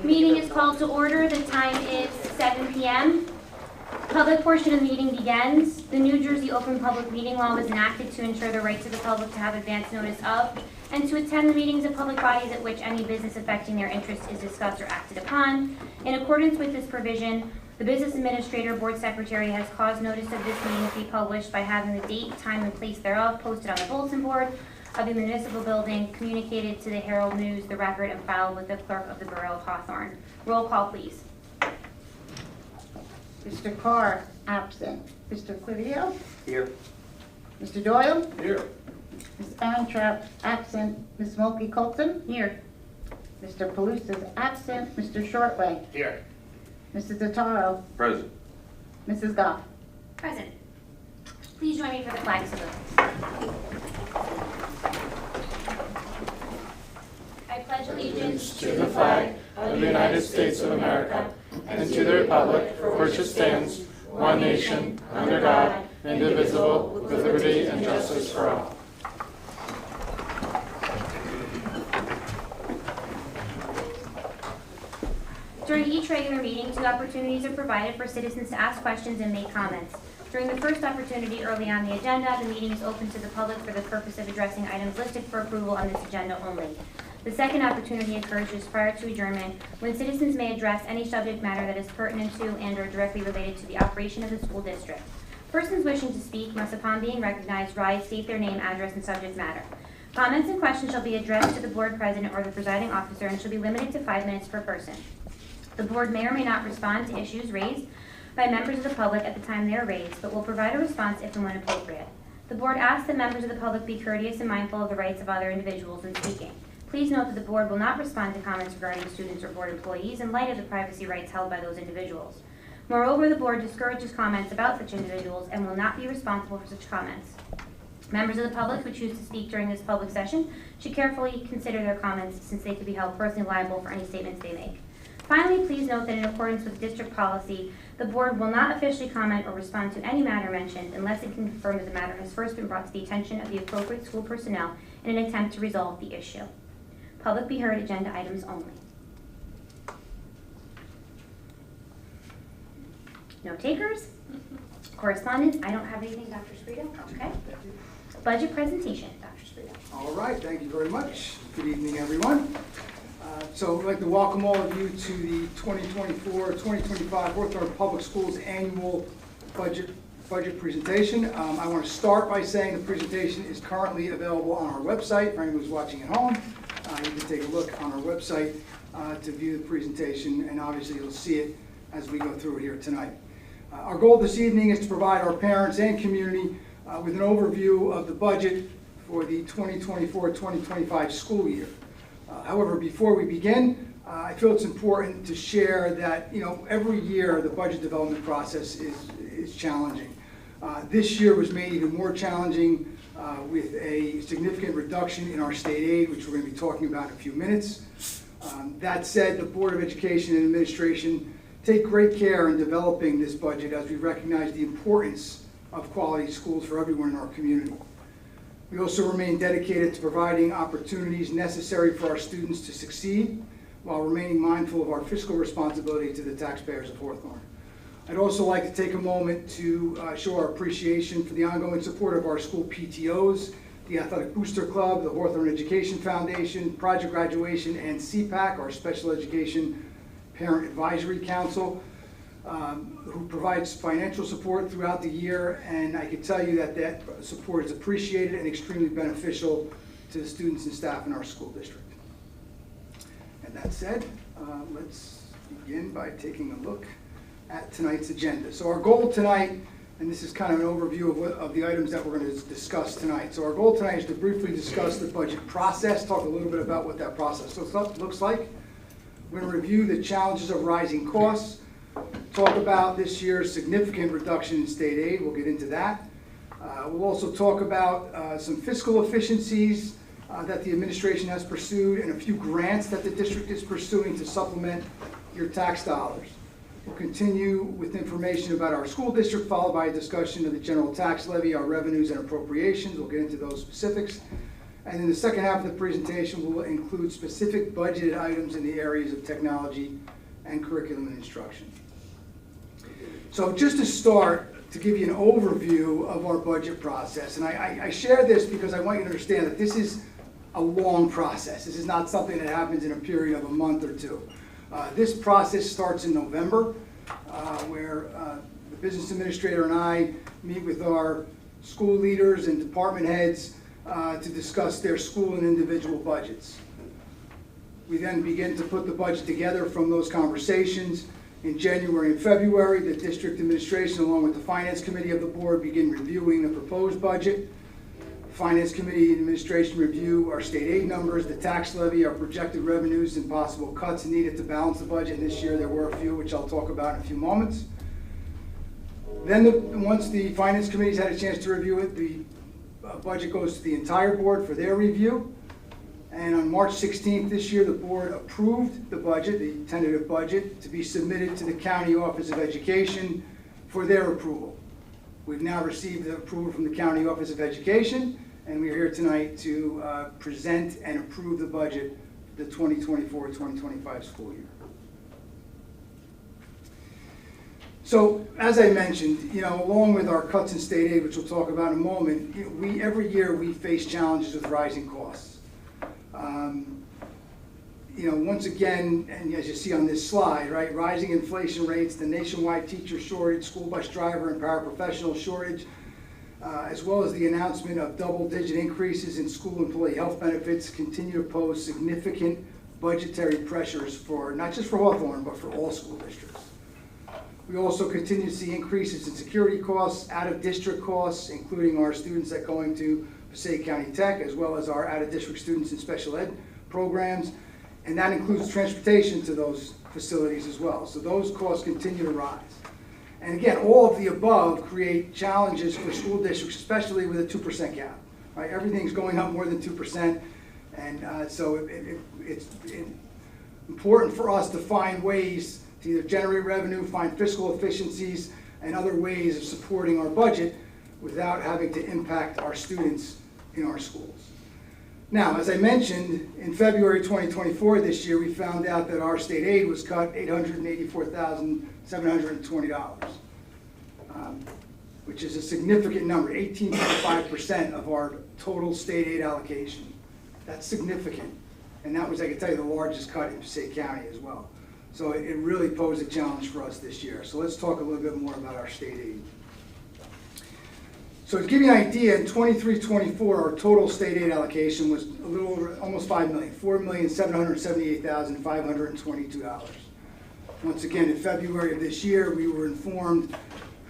Meeting is called to order. The time is 7 p.m. Public portion of the meeting begins. The New Jersey Open Public Meeting Law was enacted to ensure the rights of the public to have advance notice of and to attend the meetings of public bodies at which any business affecting their interest is discussed or acted upon. In accordance with this provision, the Business Administrator Board Secretary has caused notice of this meeting to be published by having the date, time, and place thereof posted on the bulletin board of the municipal building, communicated to the Herald News, the Record, and filed with the Clerk of the Borough of Hawthorne. Roll call, please. Mr. Carr, absent. Mr. Clivio? Here. Mr. Doyle? Here. Ms. Antrap, absent. Ms. Mulkey Colton? Here. Mr. Palusa is absent. Mr. Shortway? Here. Mrs. Zataro? Present. Mrs. Goff? Present. Please join me for the flag salute. I pledge allegiance To the flag of the United States of America and to the republic for which it stands, one nation, under God, indivisible, with liberty and justice for all. During each regular meeting, 2 opportunities are provided for citizens to ask questions and make comments. During the first opportunity early on the agenda, the meeting is open to the public for the purpose of addressing items listed for approval on this agenda only. The second opportunity occurs just prior to adjournment, when citizens may address any subject matter that is pertinent to and or directly related to the operation of the school district. Persons wishing to speak must, upon being recognized, rise, state their name, address, and subject matter. Comments and questions shall be addressed to the board president or the presiding officer and shall be limited to 5 minutes per person. The board may or may not respond to issues raised by members of the public at the time they are raised, but will provide a response if and when appropriate. The board asks that members of the public be courteous and mindful of the rights of other individuals when speaking. Please note that the board will not respond to comments regarding students or board employees in light of the privacy rights held by those individuals. Moreover, the board discourages comments about such individuals and will not be responsible for such comments. Members of the public who choose to speak during this public session should carefully consider their comments, since they could be held personally liable for any statements they make. Finally, please note that in accordance with district policy, the board will not officially comment or respond to any matter mentioned unless it can confirm that the matter has first been brought to the attention of the appropriate school personnel in an attempt to resolve the issue. Public be heard, agenda items only. No takers? Correspondence? I don't have anything, Dr. Sprito. Okay. Budget presentation, Dr. Sprito. All right, thank you very much. Good evening, everyone. So I'd like to welcome all of you to the 2024-2025 Hawthorne Public Schools annual budget presentation. I want to start by saying the presentation is currently available on our website. For anyone who's watching at home, you can take a look on our website to view the presentation, and obviously you'll see it as we go through it here tonight. Our goal this evening is to provide our parents and community with an overview of the budget for the 2024-2025 school year. However, before we begin, I feel it's important to share that, every year the budget development process is challenging. This year was made even more challenging with a significant reduction in our state aid, which we're going to be talking about in a few minutes. That said, the Board of Education and Administration take great care in developing this budget as we recognize the importance of quality schools for everyone in our community. We also remain dedicated to providing opportunities necessary for our students to succeed while remaining mindful of our fiscal responsibility to the taxpayers of Hawthorne. I'd also like to take a moment to show our appreciation for the ongoing support of our school PTOs, the Athletic Booster Club, the Hawthorne Education Foundation, Project Graduation, and CPAC, our Special Education Parent Advisory Council, who provides financial support throughout the year, and I can tell you that that support is appreciated and extremely beneficial to the students and staff in our school district. And that said, let's begin by taking a look at tonight's agenda. So our goal tonight, and this is kind of an overview of the items that we're going to discuss tonight. So our goal tonight is to briefly discuss the budget process, talk a little bit about what that process looks like. We're going to review the challenges of rising costs, talk about this year's significant reduction in state aid. We'll get into that. We'll also talk about some fiscal efficiencies that the administration has pursued and a few grants that the district is pursuing to supplement your tax dollars. We'll continue with information about our school district, followed by a discussion of the general tax levy, our revenues and appropriations. We'll get into those specifics. And then the second half of the presentation will include specific budgeted items in the areas of technology and curriculum and instruction. So just to start, to give you an overview of our budget process, and I share this because I want you to understand that this is a long process. This is not something that happens in a period of a month or two. This process starts in November, where the business administrator and I meet with our school leaders and department heads to discuss their school and individual budgets. We then begin to put the budget together from those conversations. In January and February, the district administration, along with the finance committee of the board, begin reviewing the proposed budget. Finance committee and administration review our state aid numbers, the tax levy, our projected revenues, and possible cuts needed to balance the budget. And this year there were a few, which I'll talk about in a few moments. Then once the finance committee's had a chance to review it, the budget goes to the entire board for their review. And on March 16th this year, the board approved the budget, the tentative budget, to be submitted to the County Office of Education for their approval. We've now received the approval from the County Office of Education, and we are here tonight to present and approve the budget for the 2024-2025 school year. So, as I mentioned, along with our cuts in state aid, which we'll talk about in a moment, every year we face challenges with rising costs. Once again, and as you see on this slide, right, rising inflation rates, the nationwide teacher shortage, school bus driver and paraprofessional shortage, as well as the announcement of double-digit increases in school employee health benefits continue to pose significant budgetary pressures for, not just for Hawthorne, but for all school districts. We also continue to see increases in security costs, out-of-district costs, including our students that going to Passaic County Tech, as well as our out-of-district students in special ed programs, and that includes transportation to those facilities as well. So those costs continue to rise. And again, all of the above create challenges for school districts, especially with a 2% cap. Right? Everything's going up more than 2%, and so it's important for us to find ways to either generate revenue, find fiscal efficiencies, and other ways of supporting our budget without having to impact our students in our schools. Now, as I mentioned, in February 2024 this year, we found out that our state aid was cut $884,720, which is a significant number, 18.5% of our total state aid allocation. That's significant. And that was, I can tell you, the largest cut in Passaic County as well. So it really posed a challenge for us this year. So let's talk a little bit more about our state aid. So to give you an idea, in 23-24, our total state aid allocation was a little over, almost $5 million, $4,778,522. Once again, in February of this year, we were informed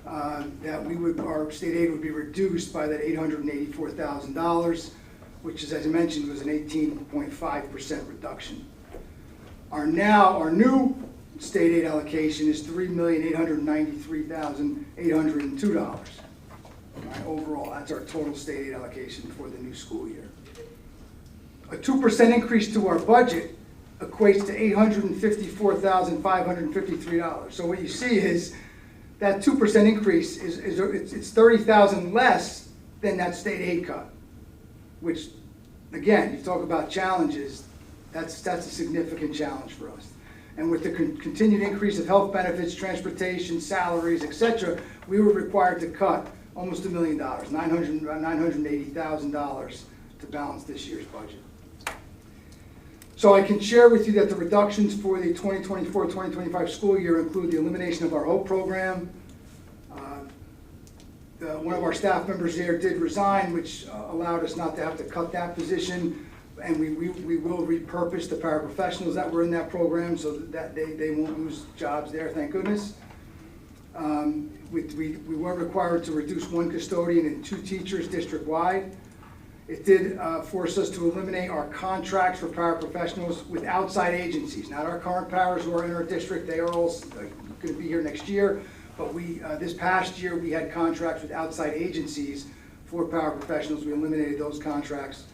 that our state aid would be reduced by that $884,000, which is, as I mentioned, was an 18.5% reduction. Our new state aid allocation is $3,893,802. Right, overall, that's our total state aid allocation for the new school year. A 2% increase to our budget equates to $854,553. So what you see is that 2% increase it's $30,000 less than that state aid cut, which, again, you talk about challenges. That's a significant challenge for us. And with the continued increase of health benefits, transportation, salaries, etc., we were required to cut almost $1 million, $980,000 to balance this year's budget. So I can share with you that the reductions for the 2024-2025 school year include the elimination of our HOPE program. One of our staff members there did resign, which allowed us not to have to cut that position. And we will repurpose the paraprofessionals that were in that program so that they won't lose jobs there, thank goodness. We were required to reduce 1 custodian and 2 teachers district-wide. It did force us to eliminate our contracts for paraprofessionals with outside agencies, not our current paras who are in our district. They are all going to be here next year. But this past year, we had contracts with outside agencies for paraprofessionals. We eliminated those contracts.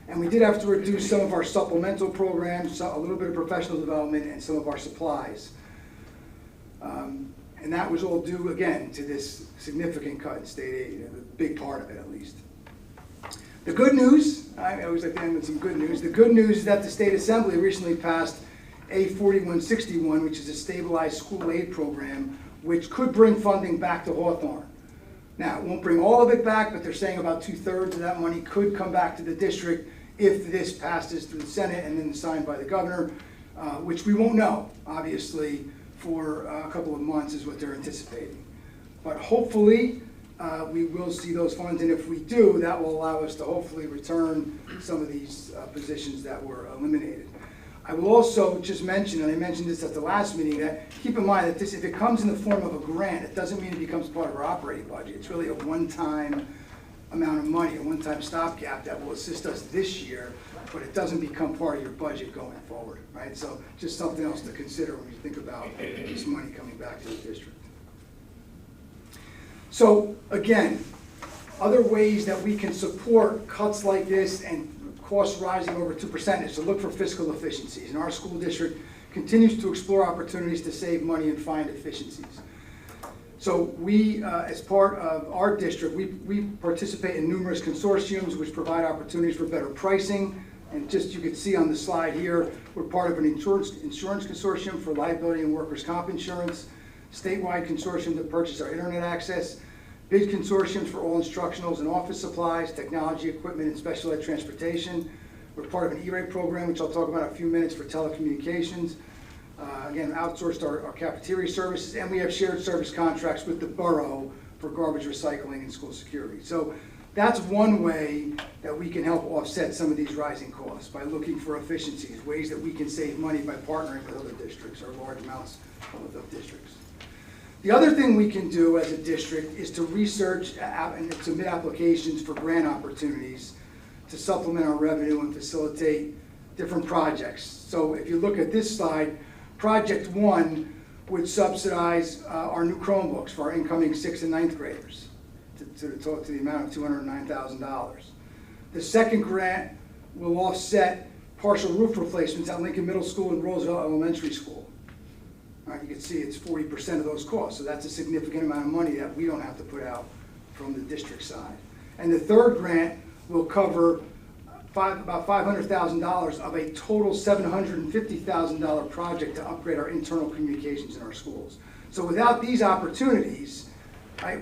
And we did have to reduce some of our supplemental programs, a little bit of professional development, and some of our supplies. And that was all due, again, to this significant cut in state aid, a big part of it at least. The good news, I always like to end with some good news. The good news is that the State Assembly recently passed A 4161, which is a stabilized school aid program, which could bring funding back to Hawthorne. Now, it won't bring all of it back, but they're saying about 2/3 of that money could come back to the district if this passes through the Senate and then signed by the governor, which we won't know, obviously, for a couple of months is what they're anticipating. But hopefully, we will see those funds, and if we do, that will allow us to hopefully return some of these positions that were eliminated. I will also just mention, and I mentioned this at the last meeting, that keep in mind that this, if it comes in the form of a grant, it doesn't mean it becomes part of our operating budget. It's really a one-time amount of money, a one-time stopgap that will assist us this year, but it doesn't become part of your budget going forward, right? So just something else to consider when you think about this money coming back to the district. So again, other ways that we can support cuts like this and costs rising over 2% is to look for fiscal efficiencies. And our school district continues to explore opportunities to save money and find efficiencies. So we, as part of our district, we participate in numerous consortiums which provide opportunities for better pricing. And just you can see on the slide here, we're part of an insurance consortium for liability and workers' comp insurance, statewide consortium to purchase our internet access, bid consortiums for all instructionals and office supplies, technology equipment, and special ed transportation. We're part of an E-rate program, which I'll talk about in a few minutes, for telecommunications. Again, outsourced our cafeteria services, and we have shared service contracts with the borough for garbage recycling and school security. So that's one way that we can help offset some of these rising costs, by looking for efficiencies, ways that we can save money by partnering with other districts or large amounts of districts. The other thing we can do as a district is to research and submit applications for grant opportunities to supplement our revenue and facilitate different projects. So if you look at this slide, Project 1 would subsidize our new Chromebooks for our incoming 6th and 9th graders to the amount of $209,000. The second grant will offset partial roof replacements at Lincoln Middle School and Roosevelt Elementary School. You can see it's 40% of those costs, so that's a significant amount of money that we don't have to put out from the district side. And the third grant will cover about $500,000 of a total $750,000 project to upgrade our internal communications in our schools. So without these opportunities,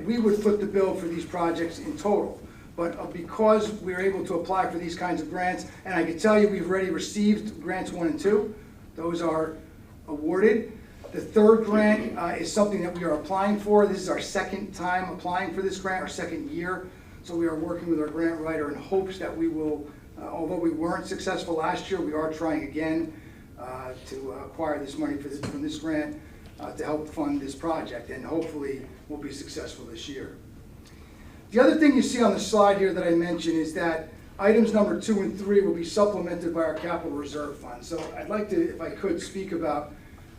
we would foot the bill for these projects in total. But because we're able to apply for these kinds of grants, and I can tell you we've already received grants 1 and 2, those are awarded. The third grant is something that we are applying for. This is our second time applying for this grant, our second year. So we are working with our grant writer in hopes that we will, although we weren't successful last year, we are trying again to acquire this money from this grant to help fund this project, and hopefully we'll be successful this year. The other thing you see on the slide here that I mentioned is that items number 2 and 3 will be supplemented by our capital reserve fund. So I'd like to, if I could, speak about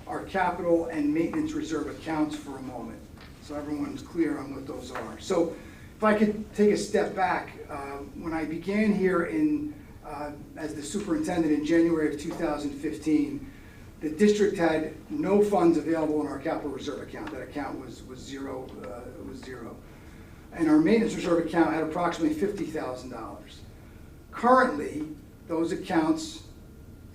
our capital and maintenance reserve accounts for a moment, so everyone's clear on what those are. So if I could take a step back, when I began here as the superintendent in January of 2015, the district had no funds available in our capital reserve account. That account was zero. And our maintenance reserve account had approximately $50,000. Currently, those accounts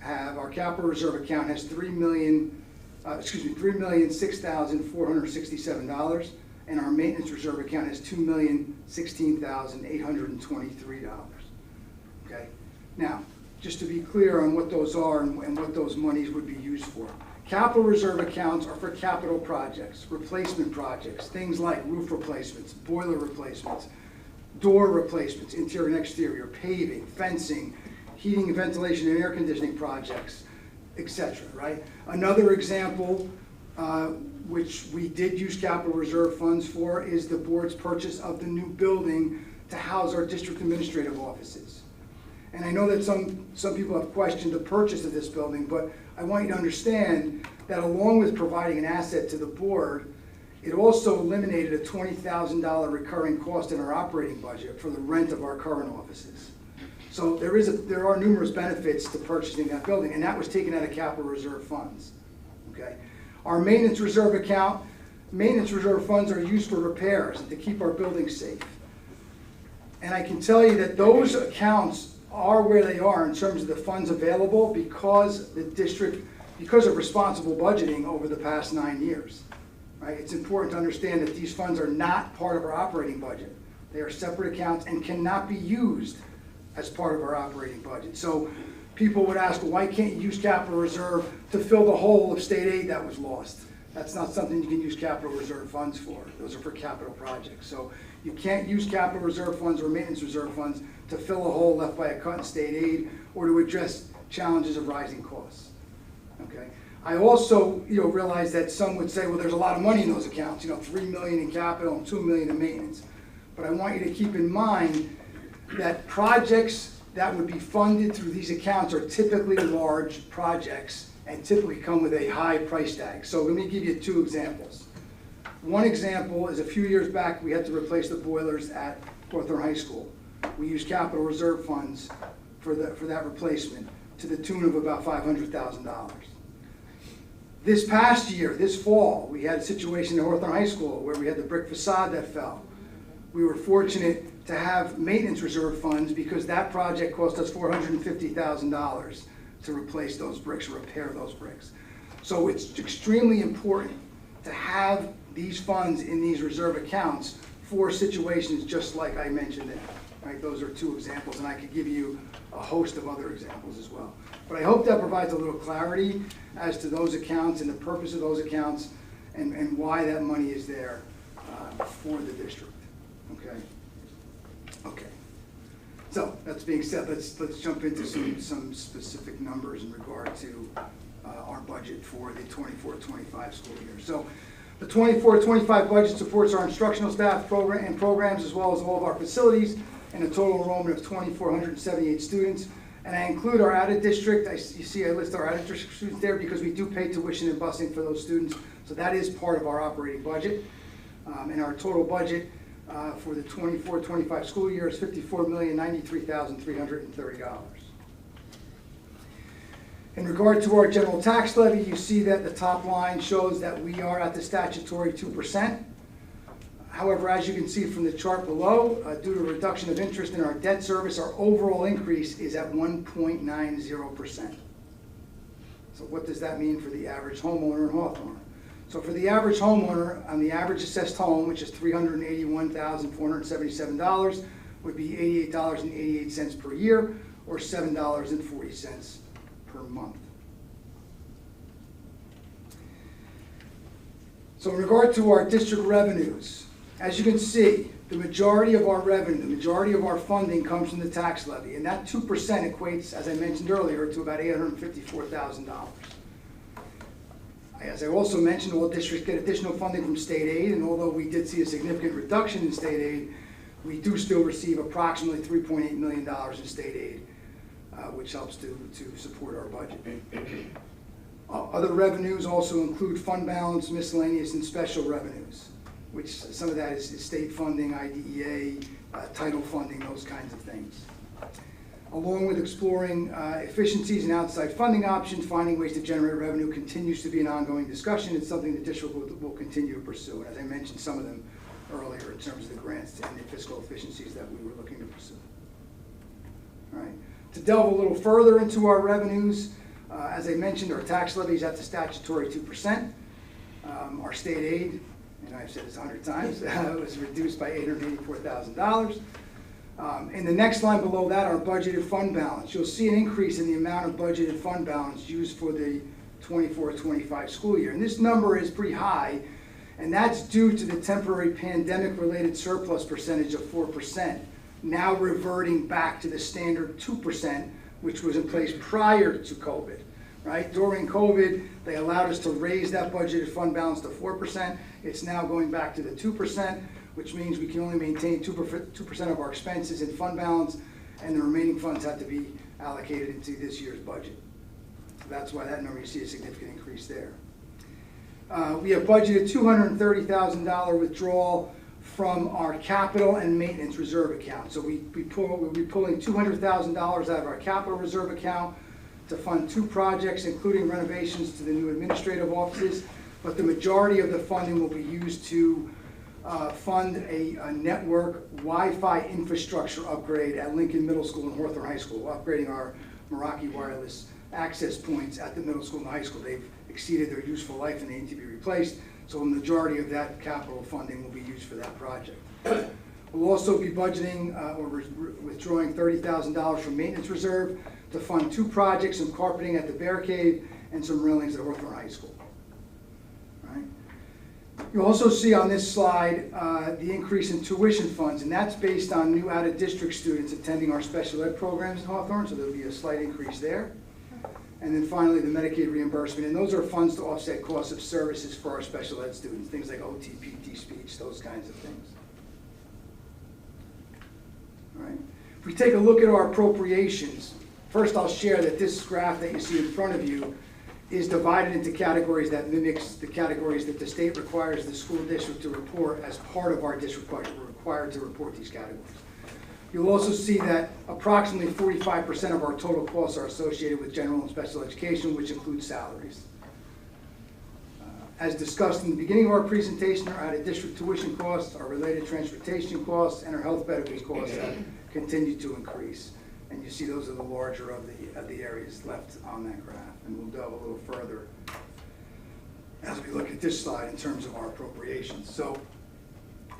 have, our capital reserve account has $3,006,467, and our maintenance reserve account has $2,016,823. Okay. Now, just to be clear on what those are and what those monies would be used for. Capital reserve accounts are for capital projects, replacement projects, things like roof replacements, boiler replacements, door replacements, interior and exterior, paving, fencing, heating and ventilation and air conditioning projects, etc., right? Another example, which we did use capital reserve funds for, is the board's purchase of the new building to house our district administrative offices. And I know that some people have questioned the purchase of this building, but I want you to understand that along with providing an asset to the board, it also eliminated a $20,000 recurring cost in our operating budget for the rent of our current offices. So there are numerous benefits to purchasing that building, and that was taken out of capital reserve funds. Okay, our maintenance reserve account, maintenance reserve funds are used for repairs and to keep our buildings safe. And I can tell you that those accounts are where they are in terms of the funds available because the district, because of responsible budgeting over the past 9 years. Right? It's important to understand that these funds are not part of our operating budget. They are separate accounts and cannot be used as part of our operating budget. So people would ask, well, why can't you use capital reserve to fill the hole of state aid that was lost? That's not something you can use capital reserve funds for. Those are for capital projects. So you can't use capital reserve funds or maintenance reserve funds to fill a hole left by a cut in state aid or to address challenges of rising costs. Okay. I also, realize that some would say, well, there's a lot of money in those accounts, $3 million in capital and $2 million in maintenance. But I want you to keep in mind that projects that would be funded through these accounts are typically large projects and typically come with a high price tag. So let me give you 2 examples. One example is a few years back, we had to replace the boilers at Hawthorne High School. We used capital reserve funds for that replacement to the tune of about $500,000. This past year, this fall, we had a situation at Hawthorne High School where we had the brick facade that fell. We were fortunate to have maintenance reserve funds because that project cost us $450,000 to replace those bricks or repair those bricks. So it's extremely important to have these funds in these reserve accounts for situations just like I mentioned there. Right? Those are 2 examples, and I could give you a host of other examples as well. But I hope that provides a little clarity as to those accounts and the purpose of those accounts and why that money is there for the district. Okay. Okay. So that's being said, let's jump into some specific numbers in regard to our budget for the 24-25 school year. So the 24-25 budget supports our instructional staff and programs as well as all of our facilities and a total enrollment of 2,478 students. And I include our out-of-district, you see I list our out-of-district students there because we do pay tuition and busing for those students. So that is part of our operating budget. And our total budget for the 24-25 school year is $54,093,330. In regard to our general tax levy, you see that the top line shows that we are at the statutory 2%. However, as you can see from the chart below, due to a reduction of interest in our debt service, our overall increase is at 1.90%. So what does that mean for the average homeowner in Hawthorne? So for the average homeowner, on the average assessed home, which is $381,477, would be $88.88 per year, or $7.40 per month. So in regard to our district revenues, as you can see, the majority of our revenue, the majority of our funding comes from the tax levy, and that 2% equates, as I mentioned earlier, to about $854,000. As I also mentioned, all districts get additional funding from state aid, and although we did see a significant reduction in state aid, we do still receive approximately $3.8 million in state aid, which helps to support our budget. Other revenues also include fund balance, miscellaneous, and special revenues, which some of that is state funding, IDEA, title funding, those kinds of things. Along with exploring efficiencies and outside funding options, finding ways to generate revenue continues to be an ongoing discussion. It's something the district will continue to pursue. And as I mentioned some of them earlier in terms of the grants and the fiscal efficiencies that we were looking to pursue. All right. To delve a little further into our revenues, as I mentioned, our tax levy is at the statutory 2%. Our state aid, and I've said this 100 times, was reduced by $884,000. In the next line below that, our budgeted fund balance. You'll see an increase in the amount of budgeted fund balance used for the 24-25 school year. And this number is pretty high, and that's due to the temporary pandemic-related surplus percentage of 4%, now reverting back to the standard 2%, which was in place prior to COVID. Right? During COVID, they allowed us to raise that budgeted fund balance to 4%. It's now going back to the 2%, which means we can only maintain 2% of our expenses in fund balance, and the remaining funds have to be allocated into this year's budget. So that's why that number, you see a significant increase there. We have budgeted $230,000 withdrawal from our capital and maintenance reserve account. So we'll be pulling $200,000 out of our capital reserve account to fund 2 projects, including renovations to the new administrative offices, but the majority of the funding will be used to fund a network Wi-Fi infrastructure upgrade at Lincoln Middle School and Hawthorne High School, upgrading our Meraki wireless access points at the middle school and high school. They've exceeded their useful life and they need to be replaced, so a majority of that capital funding will be used for that project. We'll also be budgeting or withdrawing $30,000 from maintenance reserve to fund 2 projects, some carpeting at the Bear Cave and some railings at Hawthorne High School. Right. You'll also see on this slide the increase in tuition funds, and that's based on new out-of-district students attending our special ed programs in Hawthorne, so there'll be a slight increase there. And then finally, the Medicaid reimbursement, and those are funds to offset costs of services for our special ed students, things like OT, PT, speech, those kinds of things. All right. If we take a look at our appropriations, first I'll share that this graph that you see in front of you is divided into categories that mimics the categories that the state requires the school district to report as part of our district budget. We're required to report these categories. You'll also see that approximately 45% of our total costs are associated with general and special education, which includes salaries. As discussed in the beginning of our presentation, our out-of-district tuition costs, our related transportation costs, and our health benefits costs have continued to increase. And you see those are the larger of the areas left on that graph. And we'll delve a little further as we look at this slide in terms of our appropriations. So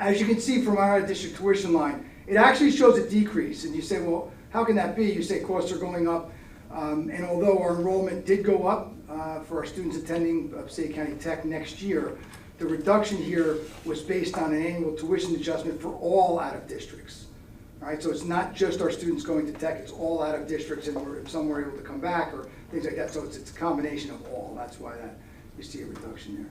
as you can see from our out-of-district tuition line, it actually shows a decrease. And you say, well, how can that be? You say costs are going up. And although our enrollment did go up for our students attending Passaic County Tech next year, the reduction here was based on an annual tuition adjustment for all out-of-districts. All right, so it's not just our students going to Tech, it's all out-of-districts, and some were able to come back or things like that. So it's a combination of all. That's why you see a reduction there.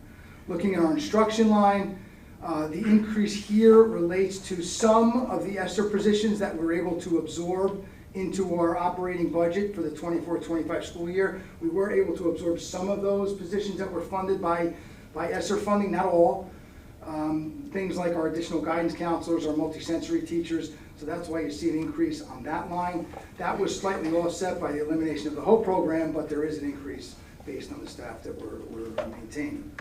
Looking at our instruction line, the increase here relates to some of the ESSER positions that we're able to absorb into our operating budget for the 24-25 school year. We were able to absorb some of those positions that were funded by ESSER funding, not all. Things like our additional guidance counselors, our multisensory teachers, so that's why you see an increase on that line. That was slightly offset by the elimination of the HOPE program, but there is an increase based on the staff that we're maintaining.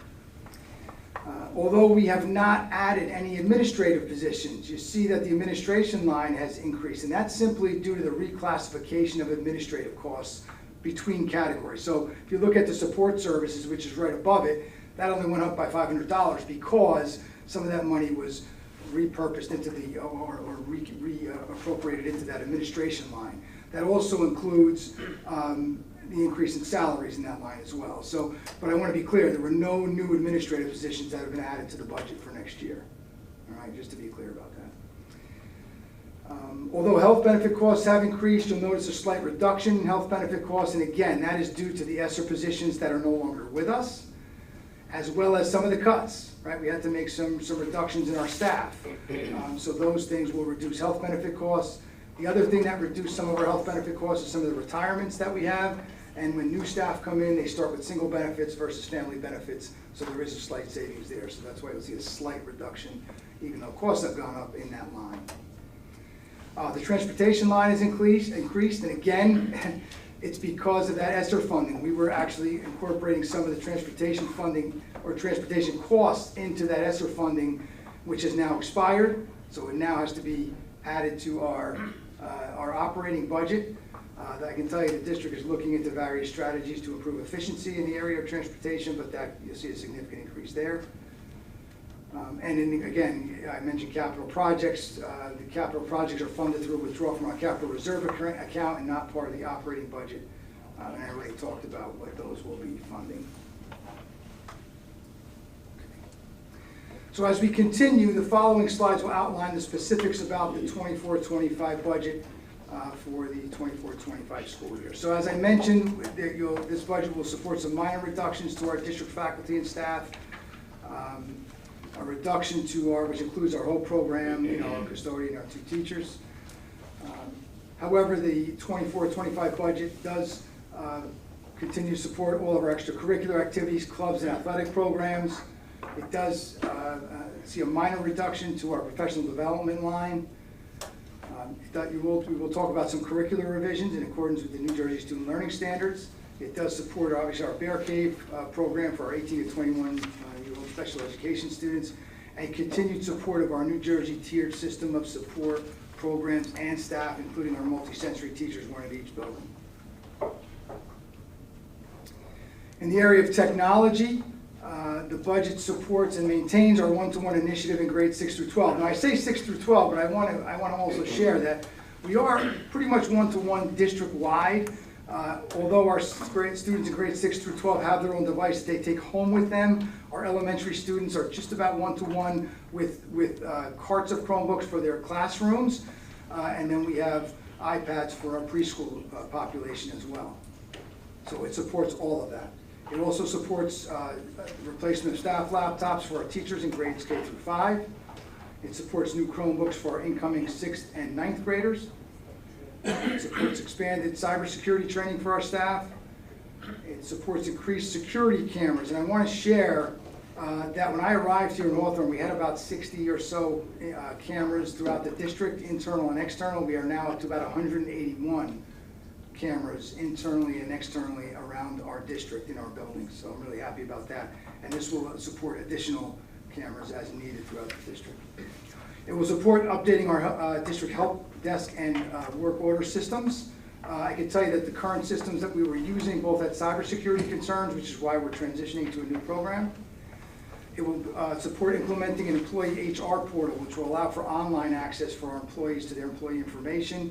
Although we have not added any administrative positions, you see that the administration line has increased, and that's simply due to the reclassification of administrative costs between categories. So if you look at the support services, which is right above it, that only went up by $500 because some of that money was repurposed into the, or reappropriated into that administration line. That also includes the increase in salaries in that line as well. So, but I want to be clear, there were no new administrative positions that have been added to the budget for next year. All right, just to be clear about that. Although health benefit costs have increased, you'll notice a slight reduction in health benefit costs, and again, that is due to the ESSER positions that are no longer with us, as well as some of the cuts, right? We had to make some reductions in our staff. So those things will reduce health benefit costs. The other thing that reduced some of our health benefit costs is some of the retirements that we have. And when new staff come in, they start with single benefits versus family benefits. So there is a slight savings there. So that's why you'll see a slight reduction, even though costs have gone up in that line. The transportation line has increased. And again, it's because of that ESSER funding. We were actually incorporating some of the transportation funding or transportation costs into that ESSER funding, which has now expired. So it now has to be added to our operating budget. I can tell you the district is looking into various strategies to improve efficiency in the area of transportation, but that you'll see a significant increase there. And then again, I mentioned capital projects. The capital projects are funded through a withdrawal from our capital reserve account and not part of the operating budget. And I already talked about what those will be funding. So as we continue, the following slides will outline the specifics about the 24-25 budget for the 24-25 school year. So as I mentioned, this budget will support some minor reductions to our district faculty and staff, a reduction to which includes our whole program, our custodian, our 2 teachers. However, the 24-25 budget does continue to support all of our extracurricular activities, clubs, and athletic programs. It does see a minor reduction to our professional development line. We will talk about some curricular revisions in accordance with the New Jersey Student Learning Standards. It does support, obviously, our Bear Cave program for our 18 to 21-year-old special education students. and continued support of our New Jersey tiered system of support programs and staff, including our multi-sensory teachers, one at each building. In the area of technology, the budget supports and maintains our one-to-one initiative in grades 6 through 12. Now I say 6 through 12, but I want to also share that we are pretty much one-to-one district-wide. Although our students in grades 6 through 12 have their own device they take home with them, our elementary students are just about one-to-one with carts of Chromebooks for their classrooms, and then we have iPads for our preschool population as well. So it supports all of that. It also supports replacement of staff laptops for our teachers in grades K through 5. It supports new Chromebooks for our incoming 6th and 9th graders. It supports expanded cybersecurity training for our staff. It supports increased security cameras. And I want to share that when I arrived here in Hawthorne, we had about 60 or so cameras throughout the district, internal and external. We are now up to about 181 cameras internally and externally around our district in our buildings. So I'm really happy about that. And this will support additional cameras as needed throughout the district. It will support updating our district help desk and work order systems. I can tell you that the current systems that we were using both had cybersecurity concerns, which is why we're transitioning to a new program. It will support implementing an employee HR portal, which will allow for online access for our employees to their employee information.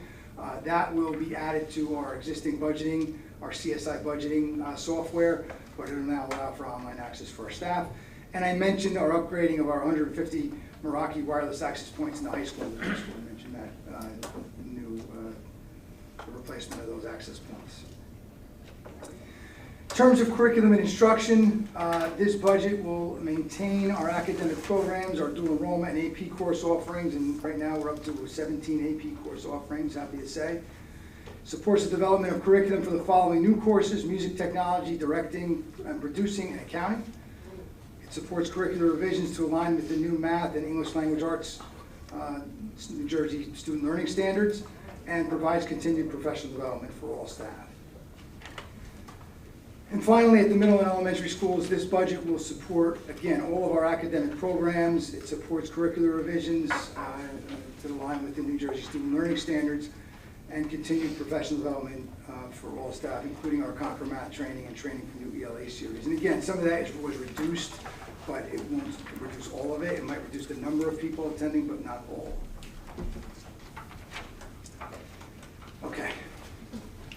That will be added to our existing budgeting, our CSI budgeting software, but it will now allow for online access for our staff. And I mentioned our upgrading of our 150 Meraki wireless access points in the high school. I mentioned that new replacement of those access points. In terms of curriculum and instruction, this budget will maintain our academic programs, our dual enrollment and AP course offerings, and right now we're up to 17 AP course offerings, happy to say. Supports the development of curriculum for the following new courses: music technology, directing, and producing, and accounting. It supports curricular revisions to align with the new math and English language arts New Jersey student learning standards, and provides continued professional development for all staff. And finally, at the middle and elementary schools, this budget will support, again, all of our academic programs. It supports curricular revisions to align with the New Jersey student learning standards, and continued professional development for all staff, including our Conquer Math training and training for new ELA series. And again, some of that was reduced, but it won't reduce all of it. It might reduce the number of people attending, but not all. Okay.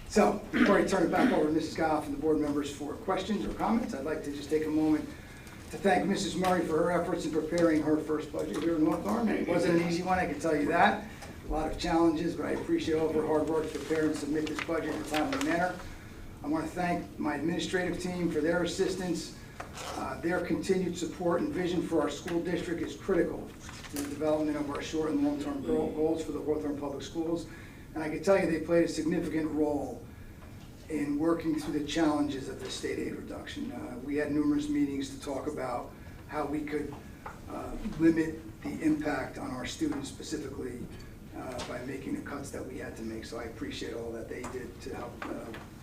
So, before I turn it back over to Mrs. Goff and the board members for questions or comments, I'd like to just take a moment to thank Mrs. Murray for her efforts in preparing her first budget here in Hawthorne. It wasn't an easy one, I can tell you that. A lot of challenges, but I appreciate all of her hard work to prepare and submit this budget in a timely manner. I want to thank my administrative team for their assistance. Their continued support and vision for our school district is critical to the development of our short and long-term goals for the Hawthorne Public Schools. And I can tell you they played a significant role in working through the challenges of the state aid reduction. We had numerous meetings to talk about how we could limit the impact on our students specifically by making the cuts that we had to make. So I appreciate all that they did to help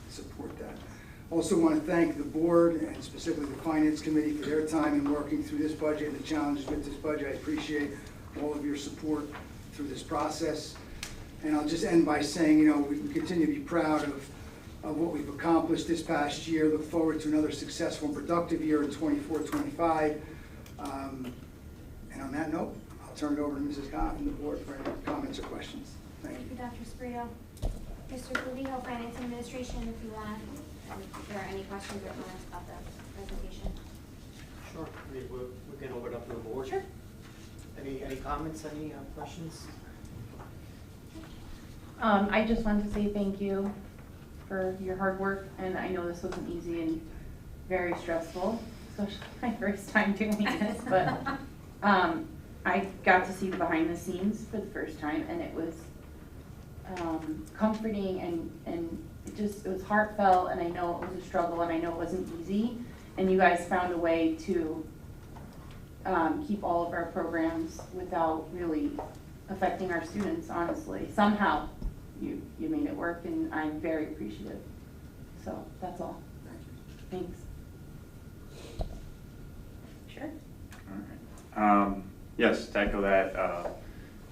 support that. Also want to thank the board and specifically the Finance Committee for their time in working through this budget and the challenges with this budget. I appreciate all of your support through this process. And I'll just end by saying, you know, we continue to be proud of what we've accomplished this past year. Look forward to another successful and productive year in 24-25. And on that note, I'll turn it over to Mrs. Goff and the board for any comments or questions. Thank you. Thank you, Dr. Sprito. Mr. Covino, Finance and Administration, if you want to, if there are any questions or comments about the presentation. Sure. We can open it up to the board. Sure. Any comments, any questions? I just wanted to say thank you for your hard work, and I know this wasn't easy and very stressful, especially my first time doing this, but I got to see the behind the scenes for the first time, and it was comforting and it was heartfelt, and I know it was a struggle, and I know it wasn't easy, and you guys found a way to keep all of our programs without really affecting our students, honestly. Somehow you made it work, and I'm very appreciative. So that's all. Thank you. Thanks. Sure. All right. Yes, to echo that,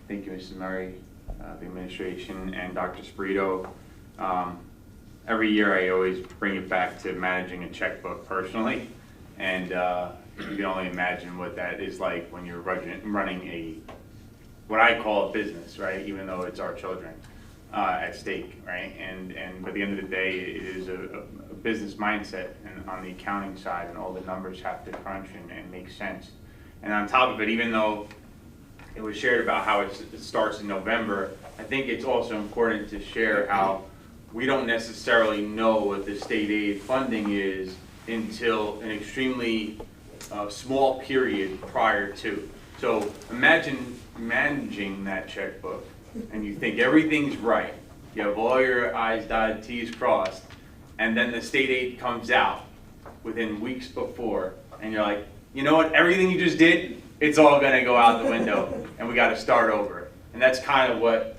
thank you, Mrs. Murray, the administration, and Dr. Sprito. Every year I always bring it back to managing a checkbook personally, and you can only imagine what that is like when you're running what I call a business, right? Even though it's our children at stake, right? And at the end of the day, it is a business mindset, and on the accounting side, and all the numbers have to crunch and make sense. And on top of it, even though it was shared about how it starts in November, I think it's also important to share how we don't necessarily know what the state aid funding is until an extremely small period prior to. So imagine managing that checkbook and you think everything's right. You have all your I's dotted, T's crossed, and then the state aid comes out within weeks before, and you're like, you know what, everything you just did, it's all gonna go out the window, and we gotta start over. And that's kind of what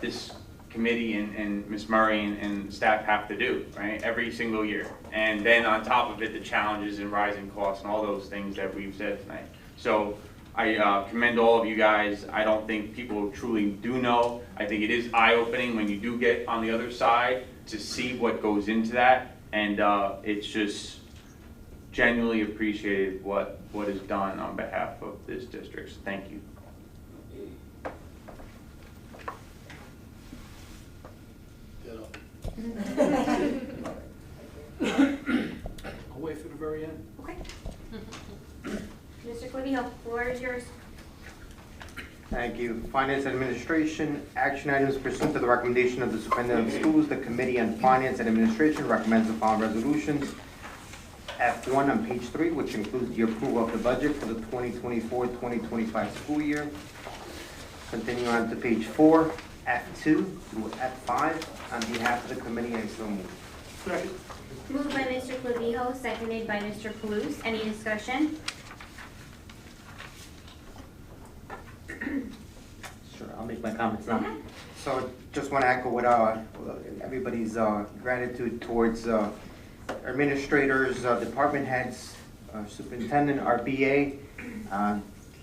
this committee and Ms. Murray and staff have to do, right, every single year. And then on top of it, the challenges and rising costs and all those things that we've said tonight. So I commend all of you guys. I don't think people truly do know. I think it is eye-opening when you do get on the other side to see what goes into that, and it's just genuinely appreciated what is done on behalf of this district. So thank you. I'll wait for the very end. Okay. Mr. Clivio, floor is yours. Thank you. Finance Administration, action items pursuant to the recommendation of the Superintendent of Schools. The Committee on Finance and Administration recommends the following resolutions. F1 on page 3, which includes the approval of the budget for the 2024-2025 school year. Continuing on to page 4, F2 through F5. On behalf of the committee, I so move. Second. Moved by Mr. Clivio, seconded by Mr. Palouse. Any discussion? Sure, I'll make my comments now. Okay. So just want to echo what everybody's gratitude towards administrators, department heads, superintendent, our BA.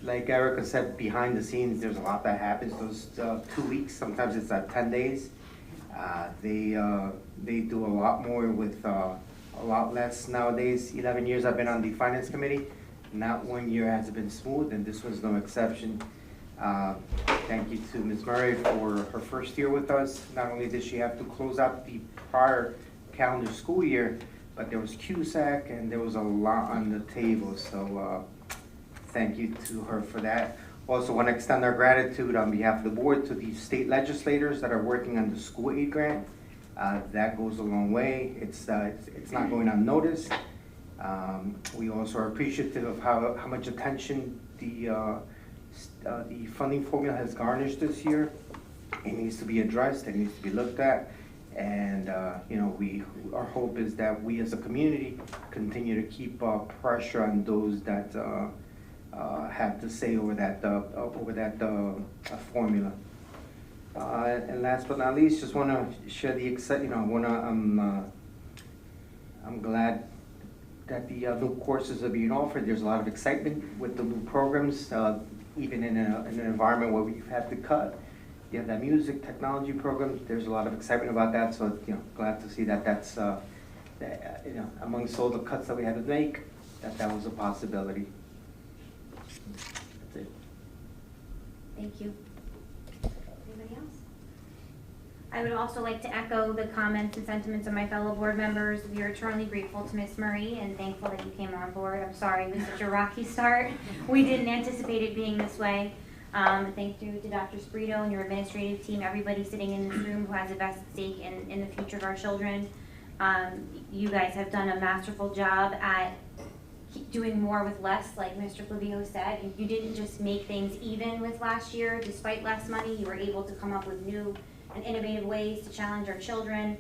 Like Erica said, behind the scenes, there's a lot that happens. Those 2 weeks, sometimes it's 10 days. They do a lot more with a lot less nowadays. 11 years I've been on the finance committee. Not 1 year has been smooth, and this was no exception. Thank you to Ms. Murray for her first year with us. Not only did she have to close out the prior calendar school year, but there was QSAC and there was a lot on the table. So thank you to her for that. Also want to extend our gratitude on behalf of the board to the state legislators that are working on the school aid grant. That goes a long way. It's not going unnoticed. We also are appreciative of how much attention the funding formula has garnished this year. It needs to be addressed. It needs to be looked at. And you know, our hope is that we as a community continue to keep pressure on those that have to say over that formula. And last but not least, just want to share the excitement. You know, I'm glad that the new courses are being offered. There's a lot of excitement with the new programs, even in an environment where we've had to cut. You have that music technology program. There's a lot of excitement about that. So you know, glad to see that that's you know, amongst all the cuts that we had to make, that was a possibility. That's it. Thank you. Anybody else? I would also like to echo the comments and sentiments of my fellow board members. We are eternally grateful to Ms. Murray and thankful that you came on board. I'm sorry it was such a rocky start. We didn't anticipate it being this way. Thank you to Dr. Sprito and your administrative team, everybody sitting in this room who has a vested stake in the future of our children. You guys have done a masterful job at doing more with less, like Mr. Clivio said. You didn't just make things even with last year. Despite less money, you were able to come up with new and innovative ways to challenge our children.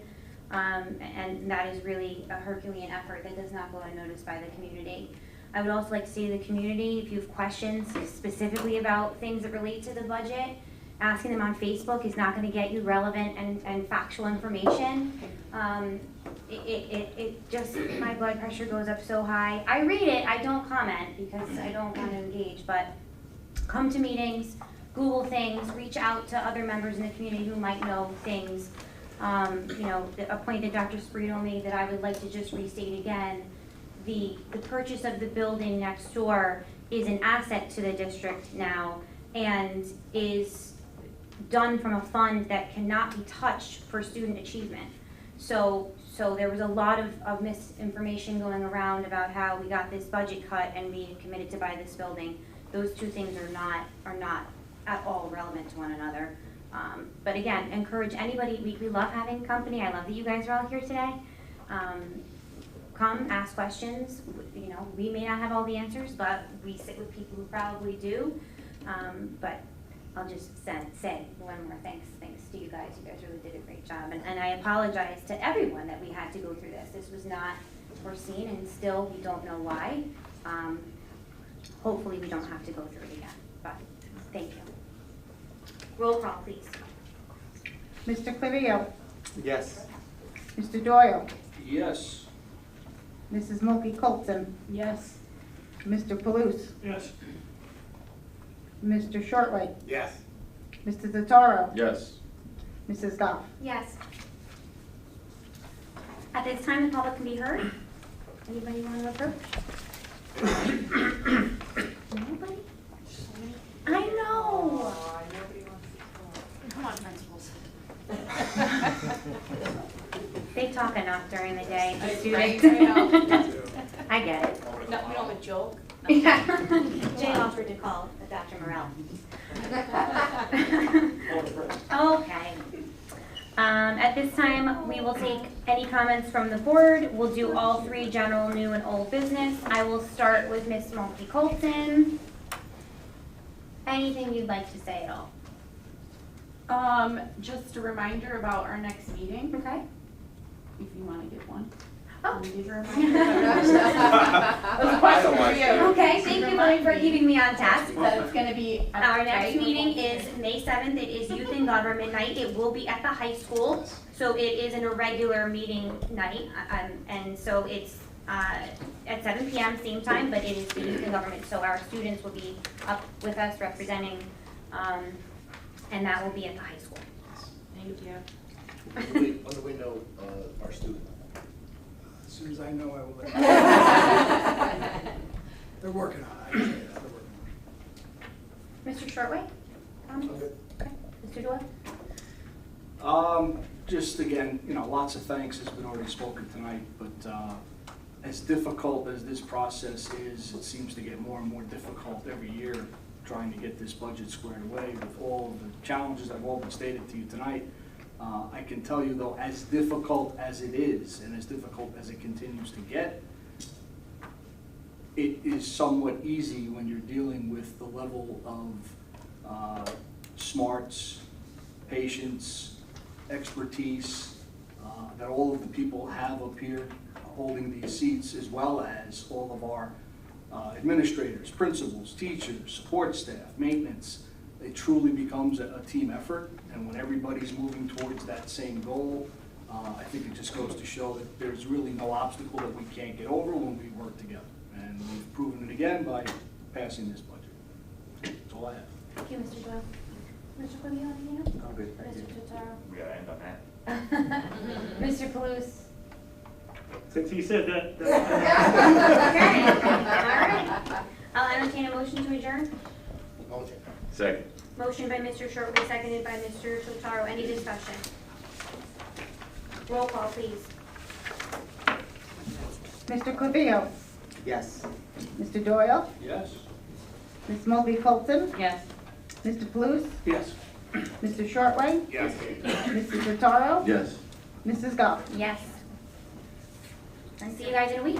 And that is really a Herculean effort that does not go unnoticed by the community. I would also like to say to the community, if you have questions specifically about things that relate to the budget, asking them on Facebook is not going to get you relevant and factual information. It just, my blood pressure goes up so high. I read it, I don't comment because I don't want to engage, but come to meetings, Google things, reach out to other members in the community who might know things. A point that Dr. Sprito made that I would like to just restate again, the purchase of the building next door is an asset to the district now and is done from a fund that cannot be touched for student achievement. So there was a lot of misinformation going around about how we got this budget cut and we committed to buy this building. Those two things are not at all relevant to one another. But again, encourage anybody, we love having company. I love that you guys are all here today. Come, ask questions. We may not have all the answers, but we sit with people who probably do. But I'll just say one more thanks to you guys. You guys really did a great job. And I apologize to everyone that we had to go through this. This was not foreseen, and still we don't know why. Hopefully we don't have to go through it again, but thank you. Roll call, please. Mr. Clevio, Yes. Mr. Doyle, Yes. Mrs. Milky Colton, Yes. Mr. Palouse, Yes. Mr. Shortway, Yes. Mr. Zataro, Yes. Mrs. Goff. Yes. At this time, the public can be heard. Anybody want to approach? Nobody? I know. Come on, principals. They talk enough during the day. I- Students. I know. I get it. No, we don't have a joke. Yeah. Jay offered to call Dr. Morel. Okay. At this time, we will take any comments from the board. We'll do all three: general, new, and old business. I will start with Ms. Mulkey Colton. Anything you'd like to say at all? Just a reminder about our next meeting, Okay. if you want to give one. Oh. Can you give a reminder? That was a question for you. Okay, thank you for keeping me on task. So it's gonna be. Our next meeting is May 7th. It is Youth and Government Night. It will be at the high school. So it is an irregular meeting night. And so it's at 7 p.m. same time, but it is the Youth and Government. So our students will be up with us representing, and that will be at the high school. Thank you. When do we know our student? As soon as I know, I will let you know. They're working on it. I can tell you that. They're working on it. Mr. Shortway? Comments? Okay. Mr. Doyle? Just again, lots of thanks has been already spoken tonight, but as difficult as this process is, it seems to get more and more difficult every year trying to get this budget squared away with all of the challenges that have all been stated to you tonight. I can tell you though, as difficult as it is and as difficult as it continues to get, it is somewhat easy when you're dealing with the level of smarts, patience, expertise that all of the people have up here holding these seats, as well as all of our administrators, principals, teachers, support staff, maintenance. It truly becomes a team effort, and when everybody's moving towards that same goal, I think it just goes to show that there's really no obstacle that we can't get over when we work together. And we've proven it again by passing this budget. That's all I have. Thank you, Mr. Doyle. Mr. Clevio, anything else? I'm good, thank you. Mr. Totaro? We gotta end on that. Mr. Palouse? Since he said that. Okay, all right. I'll entertain a motion to adjourn. Motion. Second. Motion by Mr. Shortway, seconded by Mr. Totaro. Any discussion? Roll call, please. Mr. Clevio, Yes. Mr. Doyle, Yes? Ms. Milky Colton, Yes. Mr. Palouse, Yes. Mr. Shortway, Yes. Mr. Zataro, Yes. Mrs. Goff. Yes. And see you guys in a week.